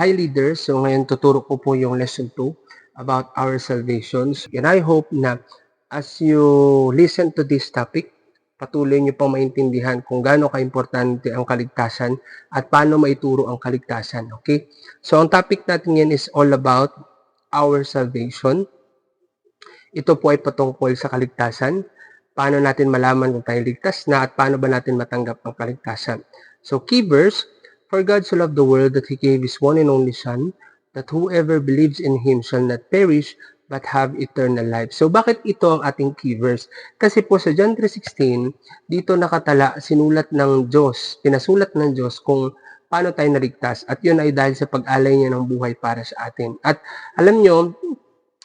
Hi leaders, so ngayon tuturo ko po yung lesson 2 about our salvations. And I hope na as you listen to this topic, patuloy niyo pang maintindihan kung gaano kaimportante ang kaligtasan at paano maituro ang kaligtasan. Okay? So ang topic natin yan is all about our salvation. Ito po ay patungkol sa kaligtasan. Paano natin malaman kung tayo ligtas na at paano ba natin matanggap ang kaligtasan. So key verse, for God so loved the world that He gave His one and only Son, that whoever believes in Him shall not perish, but have eternal life. So bakit ito ang ating key verse? Kasi po sa John 3:16, dito nakatala, sinulat ng Diyos, pinasulat ng Diyos kung paano tayo naligtas. At yun ay dahil sa pag-alay niya ng buhay para sa atin. At alam nyo,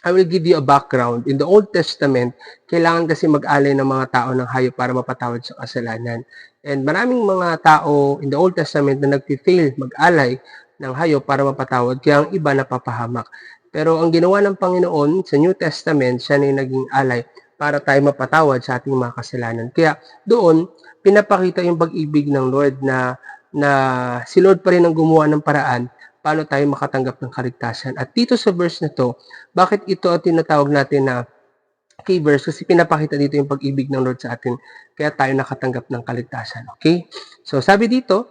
I will give you a background. In the Old Testament, kailangan kasi mag-alay ng mga tao ng hayop para mapatawad sa kasalanan. And maraming mga tao in the Old Testament na nag-fail mag-alay ng hayop para mapatawad, kaya ang iba napapahamak. Pero ang ginawa ng Panginoon sa New Testament, siya na yung naging alay para tayo mapatawad sa ating mga kasalanan. Kaya doon, pinapakita yung pag-ibig ng Lord na si Lord pa rin ang gumawa ng paraan paano tayo makatanggap ng kaligtasan. At dito sa verse na to, bakit ito tinatawag natin na key verse? Kasi pinapakita dito yung pag-ibig ng Lord sa atin, kaya tayo nakatanggap ng kaligtasan. Okay? So sabi dito,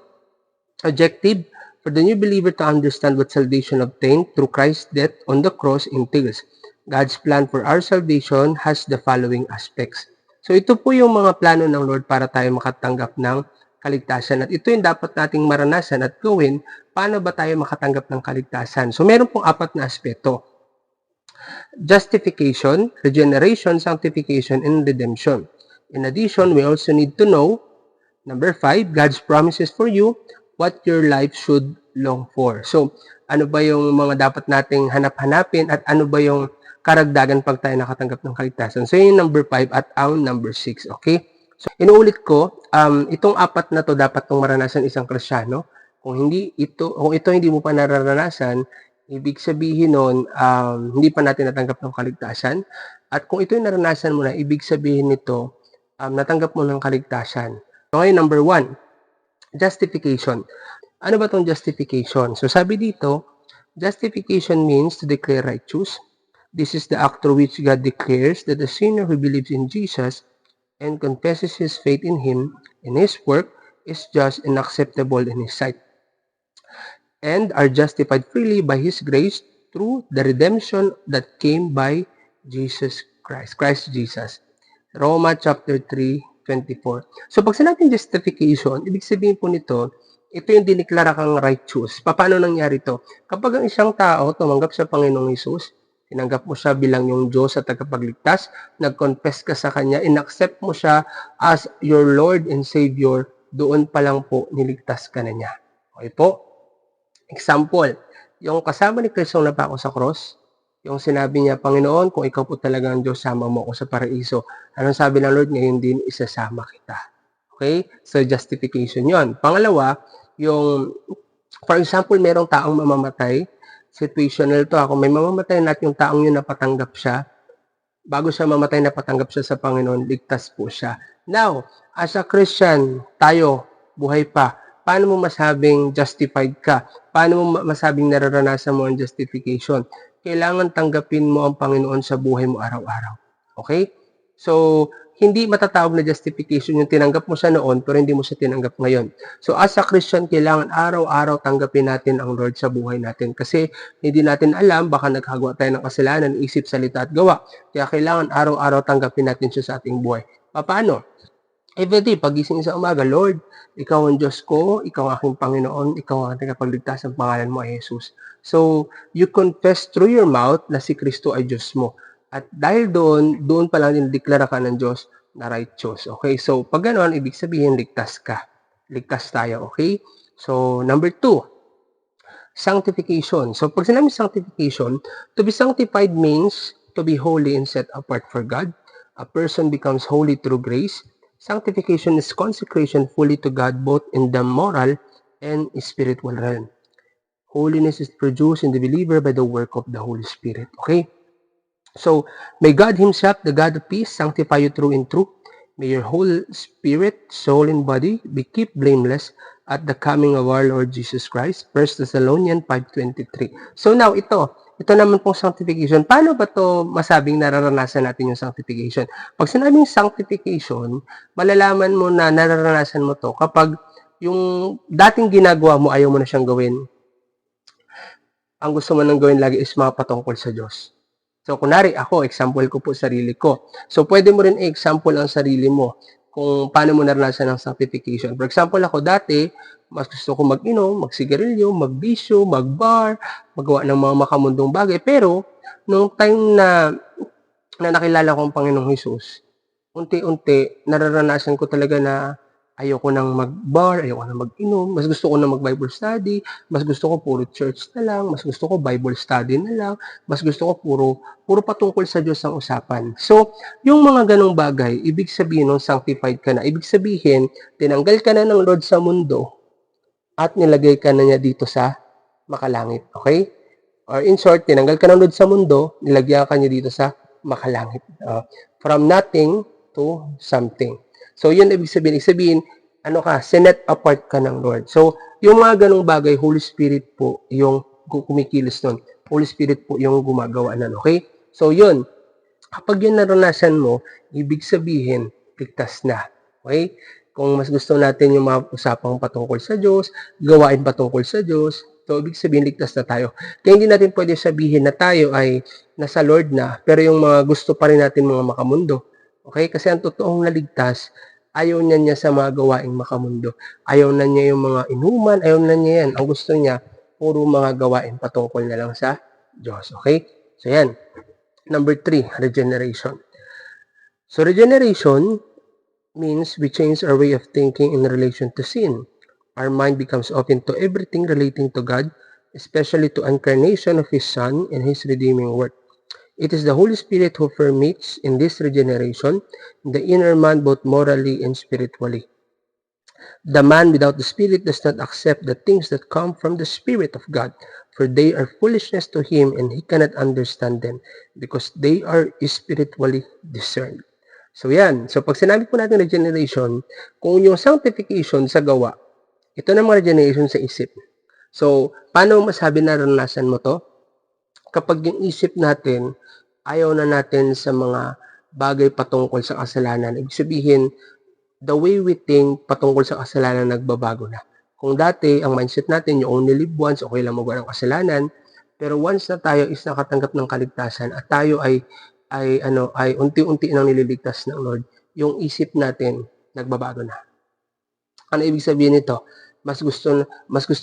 objective, for the new believer to understand what salvation obtained through Christ's death on the cross entails. God's plan for our salvation has the following aspects. So ito po yung mga plano ng Lord para tayo makatanggap ng kaligtasan. At ito yung dapat nating maranasan at gawin. Paano ba tayo makatanggap ng kaligtasan? So meron pong 4 na aspeto. Justification, regeneration, sanctification, and redemption. In addition, we also need to know, number 5, God's promises for you, what your life should long for. So, ano ba yung mga dapat nating hanap-hanapin at ano ba yung karagdagan pag tayo nakatanggap ng kaligtasan? So, yun yung number 5 at ang number 6. Okay? So, inuulit ko, itong 4 na to dapat tong maranasan isang Kristiyano. Kung ito hindi mo pa nararanasan, ibig sabihin nun, hindi pa natin natanggap ng kaligtasan. At kung ito yung naranasan mo na, ibig sabihin nito, natanggap mo ng kaligtasan. So, ngayon, number 1, justification. Ano ba tong justification? So, sabi dito, justification means to declare righteous. This is the act through which God declares that the sinner who believes in Jesus and confesses his faith in Him and His work is just and acceptable in His sight, and are justified freely by His grace through the redemption that came by Jesus Christ. Christ Jesus. Roma chapter 3:24. So pag sinabing justification, ibig sabihin po nito, ito yung diniklara kang righteous. Paano nangyari to? Kapag ang isang tao tumanggap sa Panginoong Hesus, tinanggap mo siya bilang yung Diyos at tagapagligtas, nag-confess ka sa Kanya, in-accept mo siya as your Lord and Savior, doon pa lang po niligtas ka na niya. Okay po? Example, yung kasama ni Kristo na pa ako sa cross, yung sinabi niya, Panginoon, kung ikaw po talaga ang Diyos, sama mo ako sa paraiso. Anong sabi ng Lord? Ngayon din, isasama kita. Okay? So, justification yon. Pangalawa, yung, for example, merong taong mamamatay, situational to. Kung may mamamatay natin yung taong yun napatanggap siya, bago siya mamatay napatanggap siya sa Panginoon, ligtas po siya. Now, as a Christian, tayo, buhay pa, paano mo masabing justified ka? Paano mo masabing nararanasan mo ang justification? Kailangan tanggapin mo ang Panginoon sa buhay mo araw-araw. Okay? So, hindi matatawag na justification yung tinanggap mo siya noon pero hindi mo siya tinanggap ngayon. So, as a Christian, kailangan araw-araw tanggapin natin ang Lord sa buhay natin kasi hindi natin alam, baka nagkagawa tayo ng kasalanan, isip, salita at gawa. Kaya kailangan araw-araw tanggapin natin siya sa ating buhay. Paano? Everyday, pagising sa umaga, Lord, Ikaw ang Diyos ko, Ikaw ang aking Panginoon, Ikaw ang ating kapagligtas, ang pangalan mo ay Jesus. So, you confess through your mouth na si Kristo ay Diyos mo. At dahil doon pa lang dinideklara ka ng Diyos na righteous. Okay? So, pag gano'n, ibig sabihin, ligtas ka. Ligtas tayo. Okay? So, number 2, sanctification. So, pag sinabi sanctification, to be sanctified means to be holy and set apart for God. A person becomes holy through grace. Sanctification is consecration fully to God both in the moral and spiritual realm. Holiness is produced in the believer by the work of the Holy Spirit. Okay? So, may God Himself, the God of peace, sanctify you through and through. May your whole spirit, soul, and body be kept blameless at the coming of our Lord Jesus Christ. 1 Thessalonians 5:23. So now, ito naman pong sanctification. Paano ba to masabing nararanasan natin yung sanctification? Pag sinabing sanctification, malalaman mo na nararanasan mo to kapag yung dating ginagawa mo, ayaw mo na siyang gawin. Ang gusto mo nang gawin lagi is mapatungkol sa Diyos. So, kunwari, ako, example ko po sarili ko. So, pwede mo rin i-example ang sarili mo kung paano mo naranasan ang sanctification. For example, ako dati, mas gusto ko mag-inom, magsigarilyo, magbisyo, magbar, magawa ng mga makamundong bagay. Pero, nung time na nakilala ko ang Panginoong Hesus, unti-unti, nararanasan ko talaga na ayoko nang mag-bar, ayoko nang mag-inom, mas gusto ko na mag-Bible study, mas gusto ko puro church na lang, mas gusto ko Bible study na lang, mas gusto ko puro patungkol sa Diyos ang usapan. So, yung mga ganong bagay, ibig sabihin nung sanctified ka na, ibig sabihin, tinanggal ka na ng Lord sa mundo at nilagay ka na niya dito sa makalangit. Okay? Or in short, tinanggal ka ng Lord sa mundo, nilagyan ka niya dito sa makalangit. From nothing to something. So, yun ibig sabihin, ano ka, sinet apart ka ng Lord. So, yung mga ganong bagay, Holy Spirit po yung kumikilos nun. Holy Spirit po yung gumagawa nun, okay? So, yun. Kapag yun naranasan mo, ibig sabihin, ligtas na. Okay? Kung mas gusto natin yung mga usapang patungkol sa Diyos, gawain patungkol sa Diyos, so ibig sabihin, ligtas na tayo. Kaya hindi natin pwede sabihin na tayo ay nasa Lord na, pero yung mga gusto pa rin natin mga makamundo. Okay? Kasi ang totoong naligtas, ayaw niya sa mga gawaing makamundo. Ayaw na niya yung mga inuman, ayaw na niya yan. Ang gusto niya, puro mga gawain patungkol na lang sa Diyos. Okay? So yan. Number 3, regeneration. So regeneration means we change our way of thinking in relation to sin. Our mind becomes open to everything relating to God, especially to incarnation of His Son and His redeeming work. It is the Holy Spirit who permits in this regeneration the inner man both morally and spiritually. The man without the Spirit does not accept the things that come from the Spirit of God, for they are foolishness to him and he cannot understand them because they are spiritually discerned. So yan. So pag sinabi po natin regeneration, kung yung sanctification sa gawa, ito namang regeneration sa isip. So, paano masabi na naranasan mo to? Kapag yung isip natin, ayaw na natin sa mga bagay patungkol sa kasalanan. Ibig sabihin, the way we think patungkol sa kasalanan nagbabago na. Kung dati, ang mindset natin, you only live once, okay lang magawa ng kasalanan. Pero once na tayo is nakatanggap ng kaligtasan at tayo ay unti-unti nang nililigtas ng Lord, yung isip natin nagbabago na. Ano ibig sabihin nito? Mas gusto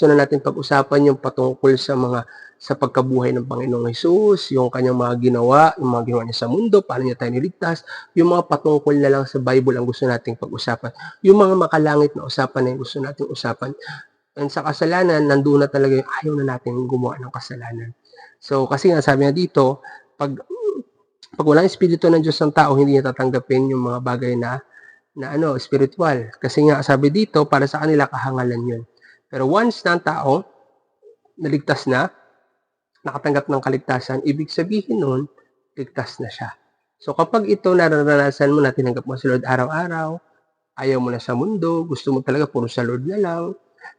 na natin pag-usapan yung patungkol sa pagkabuhay ng Panginoong Hesus, yung kanyang mga ginawa niya sa mundo, paano niya tayo niligtas, yung mga patungkol na lang sa Bible ang gusto nating pag-usapan. Yung mga makalangit na usapan na yung gusto nating usapan. And sa kasalanan, nandoon na talaga yung ayaw na natin gumawa ng kasalanan. So, kasi nga sabi nga dito, pag walang Espiritu ng Diyos ng tao, hindi niya tatanggapin yung mga bagay na spiritual. Kasi nga sabi dito, para sa kanila kahangalan yun. Pero once na ang tao, naligtas na, nakatanggap ng kaligtasan, ibig sabihin nun, ligtas na siya. So kapag ito nararanasan mo na tinanggap mo si Lord araw-araw, ayaw mo na sa mundo, gusto mo talaga puro sa Lord na lang.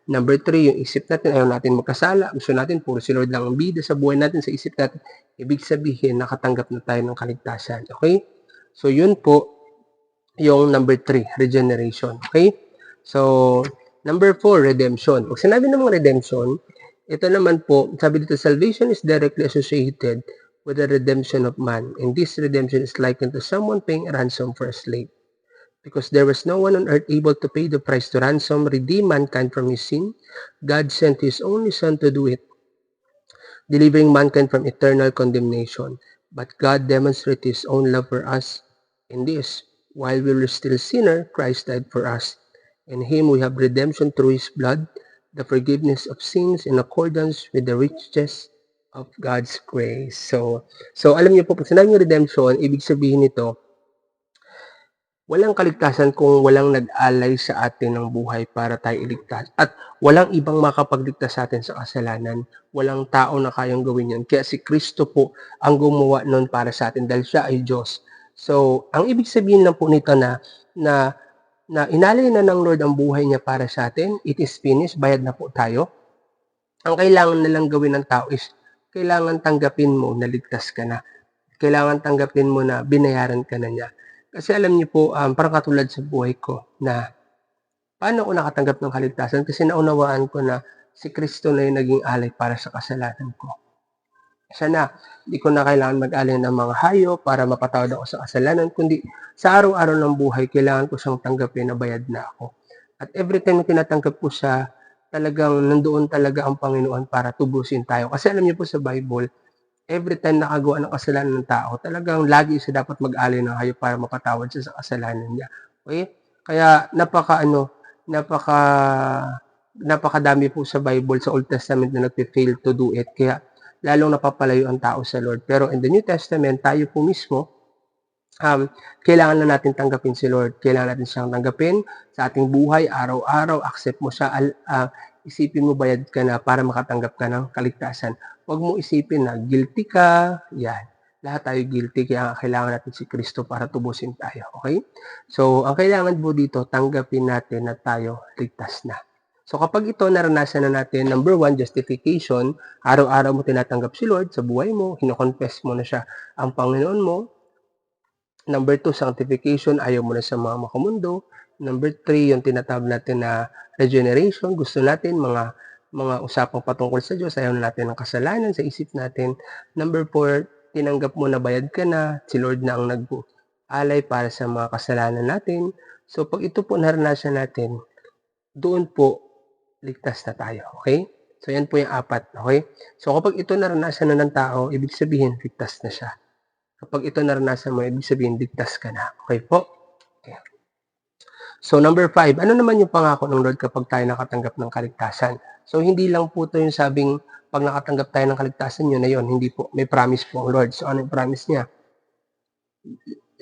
Number 3, yung isip natin, ayaw natin magkasala, gusto natin puro si Lord lang ang bida sa buhay natin, sa isip natin, ibig sabihin, nakatanggap na tayo ng kaligtasan. Okay? So yun po, yung number 3, regeneration. Okay? So, number 4, redemption. Pag sinabi ng mga redemption, ito naman po, sabi dito, salvation is directly associated with the redemption of man. And this redemption is likened to someone paying a ransom for a slave. Because there was no one on earth able to pay the price to ransom, redeem mankind from his sin, God sent His only Son to do it, delivering mankind from eternal condemnation. But God demonstrated His own love for us in this: while we were still sinner, Christ died for us. In Him we have redemption through His blood, the forgiveness of sins in accordance with the riches of God's grace. So alam niyo po, pag sinabing redemption, ibig sabihin nito, walang kaligtasan kung walang nag-alay sa atin ng buhay para tayo iligtas. At walang ibang makapagligtas sa atin sa kasalanan. Walang tao na kayang gawin yan. Kaya si Kristo po ang gumawa nun para sa atin dahil siya ay Diyos. So, ang ibig sabihin lang po nito na na inalay na ng Lord ang buhay niya para sa atin. It is finished. Bayad na po tayo. Ang kailangan na lang gawin ng tao is kailangan tanggapin mo na ligtas ka na. Kailangan tanggapin mo na binayaran ka na niya. Kasi alam niyo po, parang katulad sa buhay ko na paano ako nakatanggap ng kaligtasan? Kasi naunawaan ko na si Kristo na yung naging alay para sa kasalanan ko. Siya na, hindi ko na kailangan mag-alay ng mga hayop para mapatawad ako sa kasalanan, kundi sa araw-araw ng buhay, kailangan ko siyang tanggapin na bayad na ako. At every time na tinatanggap ko siya, talagang nandoon talaga ang Panginoon para tubusin tayo. Kasi alam niyo po sa Bible, every time nakagawa ng kasalanan ng tao, talagang lagi siya dapat mag-alay ng hayop para mapatawad siya sa kasalanan niya. Okay? Kaya napakadami po sa Bible, sa Old Testament na nagpe-fail to do it. Kaya lalong napapalayo ang tao sa Lord. Pero in the New Testament, tayo po mismo, kailangan na natin tanggapin si Lord. Kailangan natin siyang tanggapin sa ating buhay, araw-araw, accept mo siya, isipin mo bayad ka na para makatanggap ka ng kaligtasan. Huwag mo isipin na guilty ka, yan. Lahat tayo guilty, kaya kailangan natin si Kristo para tubusin tayo. Okay? So, ang kailangan po dito, tanggapin natin na tayo ligtas na. So, kapag ito naranasan na natin, number 1, justification, araw-araw mo tinatanggap si Lord sa buhay mo, hino-confess mo na siya ang Panginoon mo. Number 2, sanctification, ayaw mo na sa mga makamundo. Number 3, yung tinatawag natin na regeneration, gusto natin mga usapang patungkol sa Diyos, ayaw na natin ng kasalanan sa isip natin. Number 4, tinanggap mo na bayad ka na, si Lord na ang nag-alay para sa mga kasalanan natin. So, pag ito po naranasan natin, doon po, ligtas na tayo, okay? So, yan po yung 4, okay? So, kapag ito naranasan na ng tao, ibig sabihin, ligtas na siya. Kapag ito naranasan mo, ibig sabihin, ligtas ka na. Okay po? Okay. So, number 5, ano naman yung pangako ng Lord kapag tayo nakatanggap ng kaligtasan? So, hindi lang po ito yung sabing, pag nakatanggap tayo ng kaligtasan, yun na yun. Hindi po. May promise po ang Lord. So, ano yung promise niya?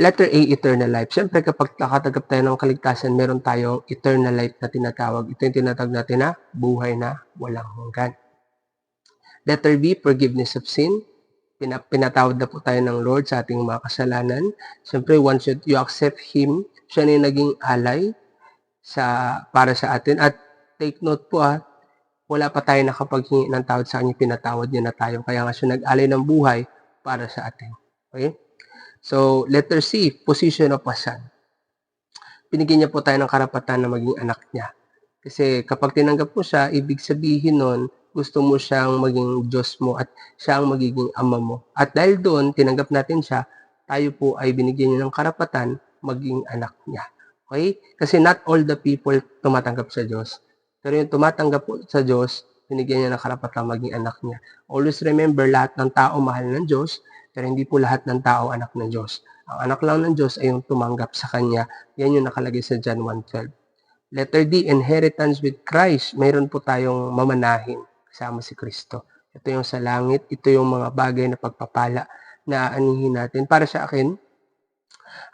Letter A, eternal life. Siyempre, kapag nakatanggap tayo ng kaligtasan, meron tayong eternal life na tinatawag. Ito yung tinatawag natin na buhay na walang hanggan. Letter B, forgiveness of sin. Pinatawad na po tayo ng Lord sa ating mga kasalanan. Siyempre, once you accept Him, siya na yung naging alay para sa atin. At take note po, wala pa tayo nakapaghingi ng tawad sa Kanya, pinatawad niya na tayo. Kaya nga siya nag-alay ng buhay para sa atin. Okay? So, letter C, position of a son. Binigyan niya po tayo ng karapatan na maging anak niya. Kasi kapag tinanggap mo siya, ibig sabihin nun, gusto mo siyang maging Diyos mo at siya ang magiging ama mo. At dahil doon, tinanggap natin siya, tayo po ay binigyan niya ng karapatan maging anak niya. Okay? Kasi not all the people tumatanggap sa Diyos. Pero yung tumatanggap po sa Diyos, binigyan niya ng karapatan maging anak niya. Always remember, lahat ng tao mahal ng Diyos, pero hindi po lahat ng tao anak ng Diyos. Ang anak lang ng Diyos ay yung tumanggap sa Kanya. Yan yung nakalagay sa John 1:12. Letter D, inheritance with Christ. Mayroon po tayong mamanahin kasama si Kristo. Ito yung sa langit. Ito yung mga bagay na pagpapala na aanihin natin. Para sa akin,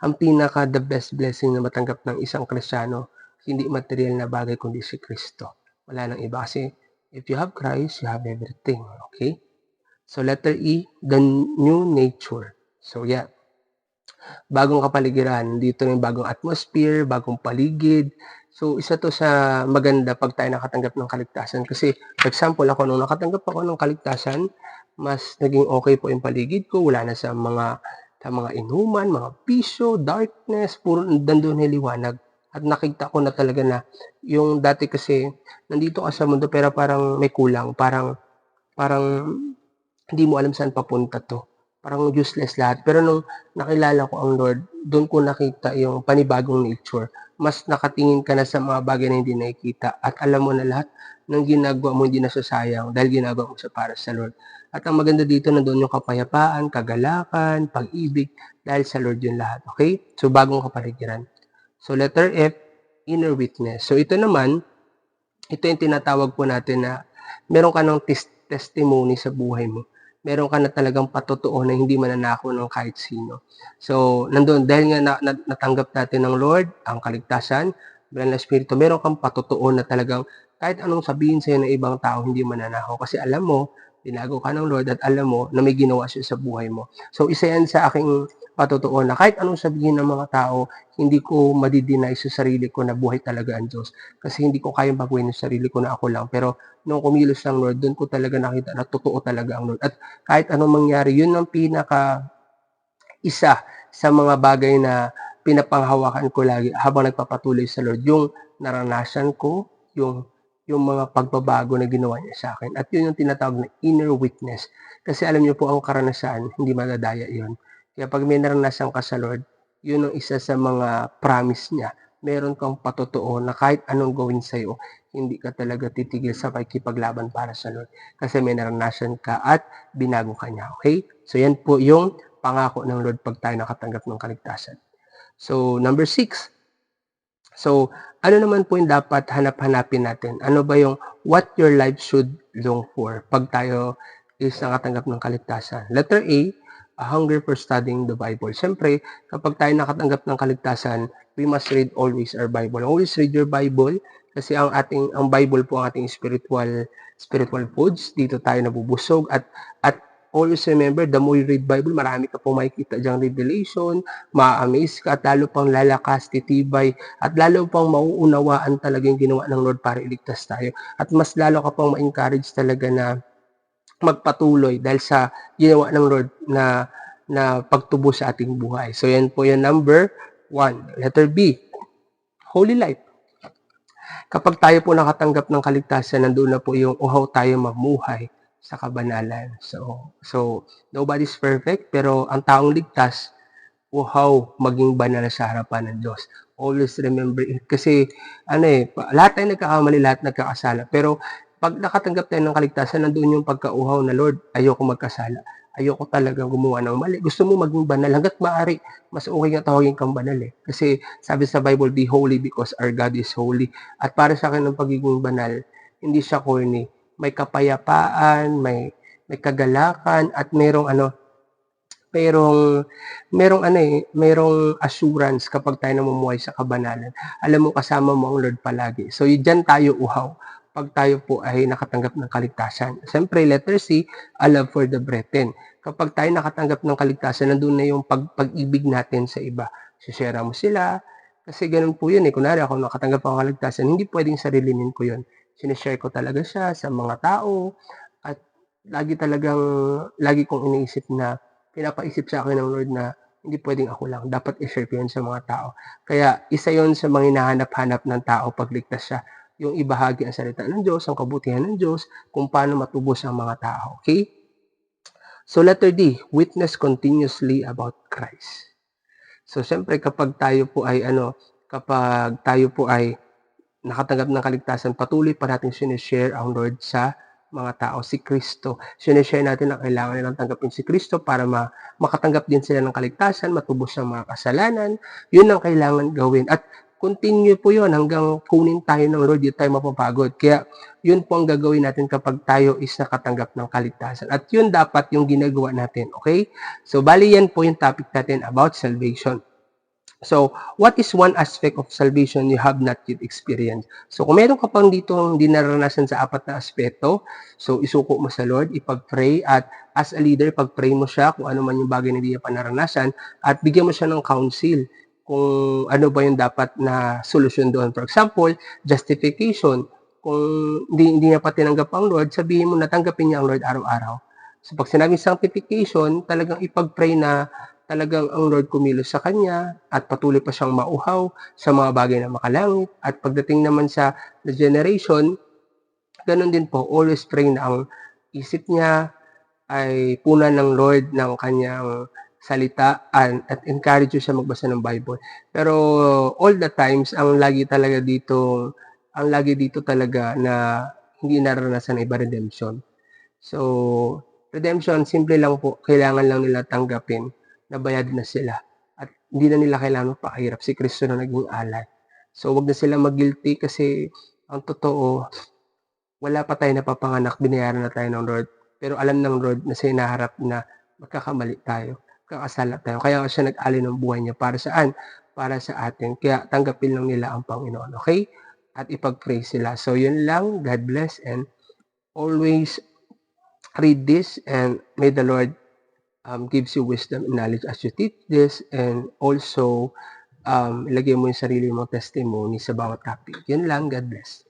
ang the best blessing na matanggap ng isang Kristiyano, hindi material na bagay kundi si Kristo. Wala nang iba kasi if you have Christ, you have everything. Okay? So, letter E, the new nature. So, yeah. Bagong kapaligiran. Dito yung bagong atmosphere, bagong paligid. So, isa to sa maganda pag tayo nakatanggap ng kaligtasan. Kasi, for example, ako nung nakatanggap ako ng kaligtasan, mas naging okay po yung paligid ko. Wala na sa mga inuman, mga bisyo, darkness, puro nandun yung liwanag. At nakita ko na talaga na yung dati kasi, nandito ka sa mundo pero parang may kulang. Parang hindi mo alam saan papunta to. Parang useless lahat. Pero nung nakilala ko ang Lord, doon ko nakita yung panibagong nature. Mas nakatingin ka na sa mga bagay na hindi nakikita. At alam mo na lahat ng ginagawa mo hindi nasasayang dahil ginagawa mo sa para sa Lord. At ang maganda dito, nandoon yung kapayapaan, kagalakan, pag-ibig, dahil sa Lord yung lahat. Okay? So, bagong kapaligiran. So, letter F, inner witness. So, ito naman, ito yung tinatawag po natin na meron ka ng testimony sa buhay mo. Meron ka na talagang patotoo na hindi mananako ng kahit sino. So, nandun, dahil nga natanggap natin ng Lord, ang kaligtasan, Banal na Espiritu, meron kang patotoo na talagang kahit anong sabihin sa'yo ng ibang tao, hindi mananako. Kasi alam mo, tinago ka ng Lord at alam mo na may ginawa siya sa buhay mo. So, isa yan sa aking patotoo na kahit anong sabihin ng mga tao, hindi ko madi-deny sa sarili ko na buhay talaga ang Diyos. Kasi hindi ko kayang baguhin yung sarili ko na ako lang. Pero nung kumilos ang Lord, doon ko talaga nakita na totoo talaga ang Lord. At kahit anong mangyari, yun ang isa sa mga bagay na pinapanghawakan ko lagi habang nagpapatuloy sa Lord, yung naranasan ko, yung mga pagbabago na ginawa niya sa akin. At yun yung tinatawag na inner witness. Kasi alam niyo po, ang karanasan, hindi madadaya yun. Kaya pag may naranasan ka sa Lord, yun ang isa sa mga promise niya. Meron kang patotoo na kahit anong gawin sa'yo, hindi ka talaga titigil sa pakikipaglaban para sa Lord. Kasi may naranasan ka at binago ka niya. Okay? So yan po yung pangako ng Lord pag tayo nakatanggap ng kaligtasan. So, number 6. So, ano naman po yung dapat hanap-hanapin natin? Ano ba yung what your life should long for pag tayo is nakatanggap ng kaligtasan? Letter A hunger for studying the Bible. Siyempre, kapag tayo nakatanggap ng kaligtasan, we must read always our Bible. Always read your Bible kasi ang Bible po ang ating spiritual foods. Dito tayo nabubusog at always remember, the more you read Bible, marami ka pong makikita diyang revelation, ma-amaze ka at lalo pang lalakas, titibay, at lalo pang mauunawaan talaga yung ginawa ng Lord para iligtas tayo. At mas lalo ka pang ma-encourage talaga na magpatuloy dahil sa ginawa ng Lord na pagtubo sa ating buhay. So yan po yung number 1. Letter B, holy life. Kapag tayo po nakatanggap ng kaligtasan, nandoon na po yung uhaw tayo mamuhay sa kabanalan. So nobody's perfect, pero ang taong ligtas, uhaw maging banal sa harapan ng Diyos. Always remember it. Kasi, lahat tayo nagkakamali, lahat nagkakasala. Pero, pag nakatanggap tayo ng kaligtasan, nandun yung pagkauhaw na, Lord, ayoko magkasala. Ayoko talagang gumawa ng mali. Gusto mo maging banal. Hanggat maaari, mas okay nga tawagin kang banal eh. Kasi, sabi sa Bible, be holy because our God is holy. At para sa akin, ng pagiging banal, hindi siya corny. May kapayapaan, may kagalakan, at merong assurance kapag tayo namumuhay sa kabanalan. Alam mo, kasama mo ang Lord palagi. So, dyan tayo uhaw pag tayo po ay nakatanggap ng kaligtasan. Siyempre, letter C, a love for the brethren. Kapag tayo nakatanggap ng kaligtasan, nandun na yung pag-ibig natin sa iba. Sishare mo sila. Kasi ganun po yun eh. Kunwari ako nakatanggap ng kaligtasan, hindi pwedeng sarilinin ko yun. Sinishare ko talaga siya sa mga tao. At lagi kong iniisip na pinapaisip sa akin ng Lord na hindi pwedeng ako lang. Dapat i-share ko yun sa mga tao. Kaya isa yun sa mga hinahanap-hanap ng tao pag ligtas siya. Yung ibahagi ang salita ng Diyos, ang kabutihan ng Diyos, kung paano matubos ang mga tao. Okay? So letter D, witness continuously about Christ. So siyempre kapag tayo po ay nakatanggap ng kaligtasan, patuloy pa natin sinishare ang Lord sa mga tao, si Kristo. Sinishare natin na kailangan nilang tanggapin si Kristo para makatanggap din sila ng kaligtasan, matubos ang mga kasalanan. Yun ang kailangan gawin. At continue po yun hanggang kunin tayo ng Lord, di tayo mapapagod. Kaya yun po ang gagawin natin kapag tayo is nakatanggap ng kaligtasan. At yun dapat yung ginagawa natin. Okay? So, bali yan po yung topic natin about salvation. So, what is one aspect of salvation you have not yet experienced? So, kung meron ka pang dito hindi naranasan sa 4 na aspeto, so isuko mo sa Lord, ipag-pray, at as a leader, pag-pray mo siya kung ano man yung bagay na hindi niya pa naranasan, at bigyan mo siya ng counsel kung ano ba yung dapat na solusyon doon. For example, justification. Kung hindi niya pa tinanggap ang Lord, sabihin mo na tanggapin niya ang Lord araw-araw. So, pag sinabing sanctification, talagang ipag-pray na talagang ang Lord kumilos sa kanya at patuloy pa siyang mauhaw sa mga bagay na makalangit. At pagdating naman sa regeneration, ganun din po, always pray na ang isip niya ay punan ng Lord ng kanyang salita at encourage siya magbasa ng Bible. Pero all the times, ang lagi dito talaga na hindi naranasan iba redemption. So, redemption, simple lang po, kailangan lang nila tanggapin na bayad na sila. At hindi na nila kailangan magpakahirap. Si Kristo na naging alay. So, wag na sila mag-guilty kasi ang totoo, wala pa tayo napapanganak, binayaran na tayo ng Lord. Pero alam ng Lord na sa hinaharap na magkakamali tayo, kakasala tayo. Kaya siya nag-alay ng buhay niya. Para saan? Para sa atin. Kaya tanggapin lang nila ang Panginoon. Okay? At ipag-pray sila. So, yun lang. God bless and always read this and may the Lord gives you wisdom and knowledge as you teach this, and also ilagay mo yung sarili mong testimony sa bawat topic. Yun lang. God bless.